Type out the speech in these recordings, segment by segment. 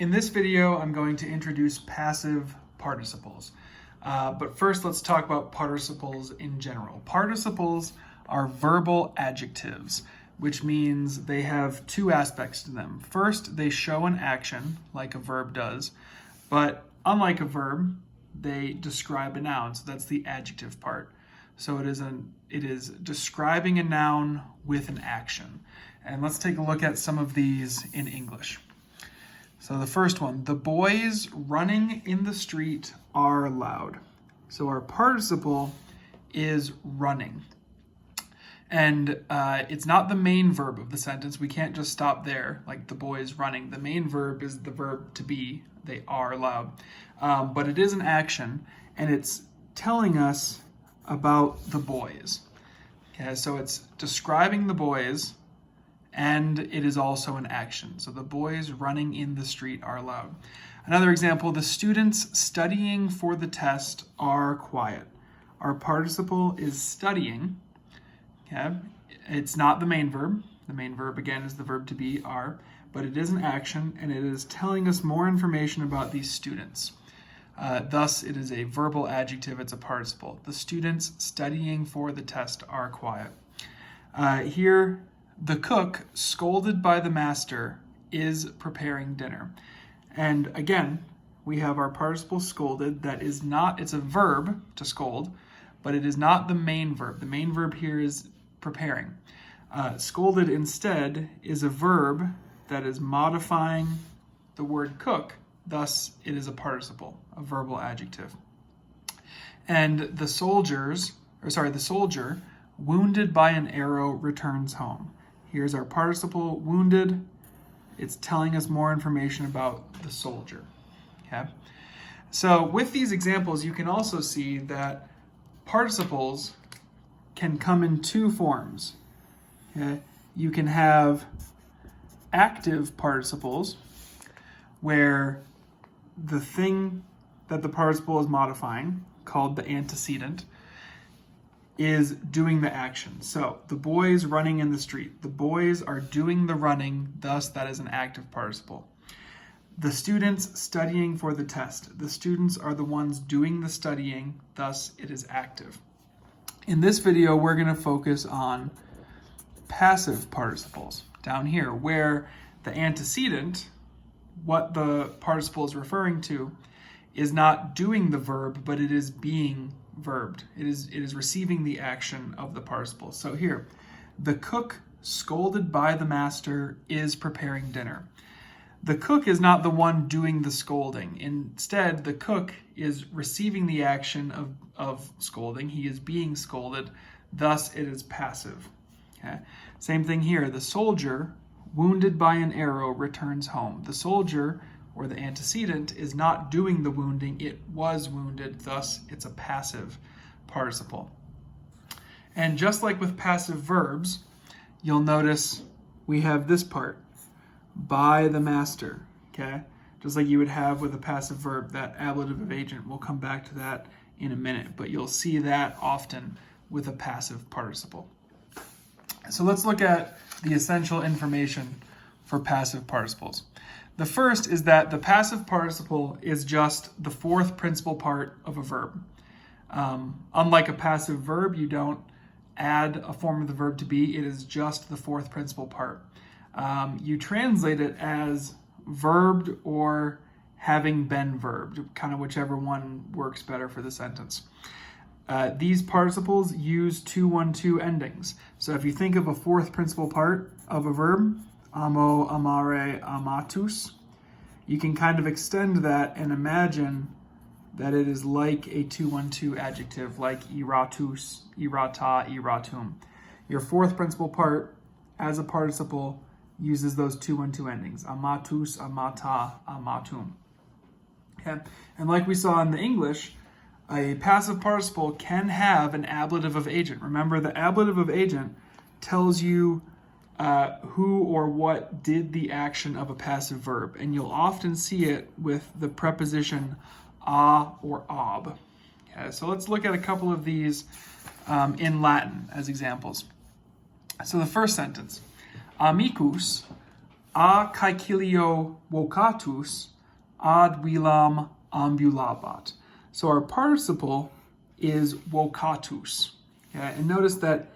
In this video, I'm going to introduce passive participles. But first, let's talk about participles in general. Participles are verbal adjectives, which means they have two aspects to them. First, they show an action, like a verb does, but unlike a verb, they describe a noun, so that's the adjective part. So it is describing a noun with an action. And let's take a look at some of these in English. So the first one, the boys running in the street are loud. So our participle is running. And it's not the main verb of the sentence. We can't just stop there, like the boys running. The main verb is the verb to be. They are loud. But it is an action, and it's telling us about the boys. Okay, so it's describing the boys, and it is also an action. So the boys running in the street are loud. Another example, the students studying for the test are quiet. Our participle is studying. Okay, it's not the main verb. The main verb, again, is the verb to be, are, but it is an action, and it is telling us more information about these students. Thus, it is a verbal adjective. It's a participle. The students studying for the test are quiet. Here, the cook, scolded by the master, is preparing dinner. And again, we have our participle scolded. That is not, it's a verb to scold, but it is not the main verb. The main verb here is preparing. Scolded instead is a verb that is modifying the word cook. Thus, it is a participle, a verbal adjective. And the soldier, wounded by an arrow, returns home. Here's our participle, wounded. It's telling us more information about the soldier. Okay? So with these examples, you can also see that participles can come in two forms. Okay? You can have active participles, where the thing that the participle is modifying, called the antecedent, is doing the action. So the boys running in the street. The boys are doing the running, thus that is an active participle. The students studying for the test. The students are the ones doing the studying, thus it is active. In this video, we're going to focus on passive participles down here, where the antecedent, what the participle is referring to, is not doing the verb, but it is being verbed. It is receiving the action of the participle. So here, the cook, scolded by the master, is preparing dinner. The cook is not the one doing the scolding. Instead, the cook is receiving the action of scolding. He is being scolded. Thus, it is passive. Okay? Same thing here. The soldier, wounded by an arrow, returns home. The soldier, or the antecedent, is not doing the wounding. It was wounded. Thus, it's a passive participle. And just like with passive verbs, you'll notice we have this part, by the master. Okay? Just like you would have with a passive verb, that ablative of agent. We'll come back to that in a minute, but you'll see that often with a passive participle. So let's look at the essential information for passive participles. The first is that the passive participle is just the fourth principal part of a verb. Unlike a passive verb, you don't add a form of the verb to be. It is just the fourth principal part. You translate it as verbed or having been verbed, kind of whichever one works better for the sentence. These participles use 2-1-2 endings. So if you think of a fourth principal part of a verb, amo, amare, amatus, you can kind of extend that and imagine that it is like a 2-1-2 adjective, like iratus, irata, iratum. Your fourth principal part, as a participle, uses those 2-1-2 endings, amatus, amata, amatum. Okay? And like we saw in the English, a passive participle can have an ablative of agent. Remember, the ablative of agent tells you who or what did the action of a passive verb, and you'll often see it with the preposition a or ob. Okay, so let's look at a couple of these in Latin as examples. So the first sentence, amicus a caecilio vocatus ad vilam ambulabat. So our participle is vocatus. Okay? And notice that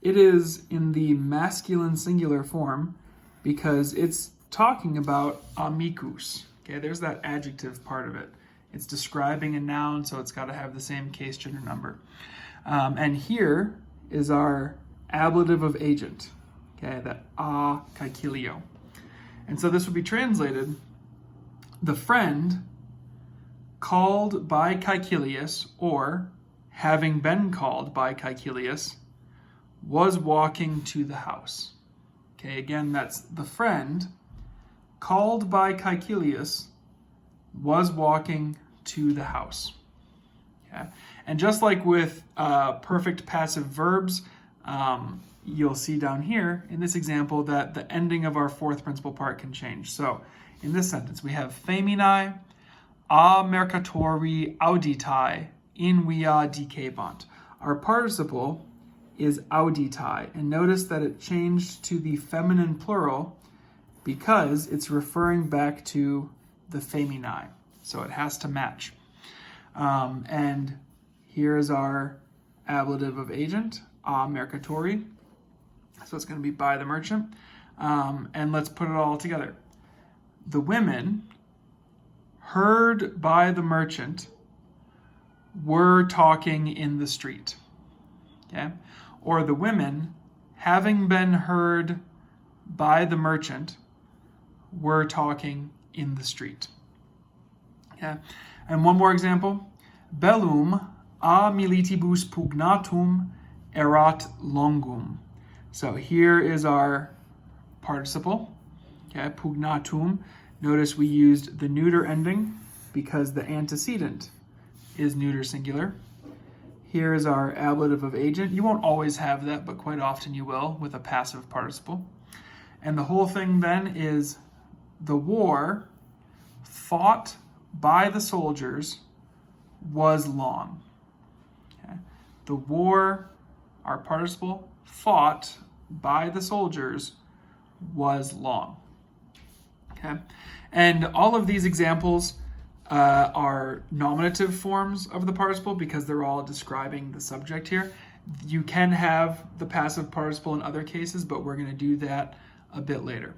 it is in the masculine singular form because it's talking about amicus. Okay, there's that adjective part of it. It's describing a noun, so it's got to have the same case gender number. And here is our ablative of agent. Okay, that a caecilio. And so this would be translated, the friend called by Caecilius, or having been called by Caecilius, was walking to the house. Okay, again, that's the friend called by Caecilius was walking to the house. Okay? And just like with perfect passive verbs, you'll see down here in this example that the ending of our fourth principal part can change. So in this sentence, we have feminae a mercatori auditai in via dicebant. Our participle is auditai, and notice that it changed to the feminine plural because it's referring back to the feminae, so it has to match. And here is our ablative of agent, a mercatori, so it's going to be by the merchant. And let's put it all together. The women heard by the merchant were talking in the street. Okay? Or the women, having been heard by the merchant, were talking in the street. Okay? And one more example. Bellum a militibus pugnatum erat longum. So here is our participle, okay, pugnatum. Notice we used the neuter ending because the antecedent is neuter singular. Here is our ablative of agent. You won't always have that, but quite often you will with a passive participle. And the whole thing then is the war fought by the soldiers was long. Okay. The war, our participle, fought by the soldiers was long. Okay, and all of these examples are nominative forms of the participle because they're all describing the subject here. You can have the passive participle in other cases, but we're going to do that a bit later.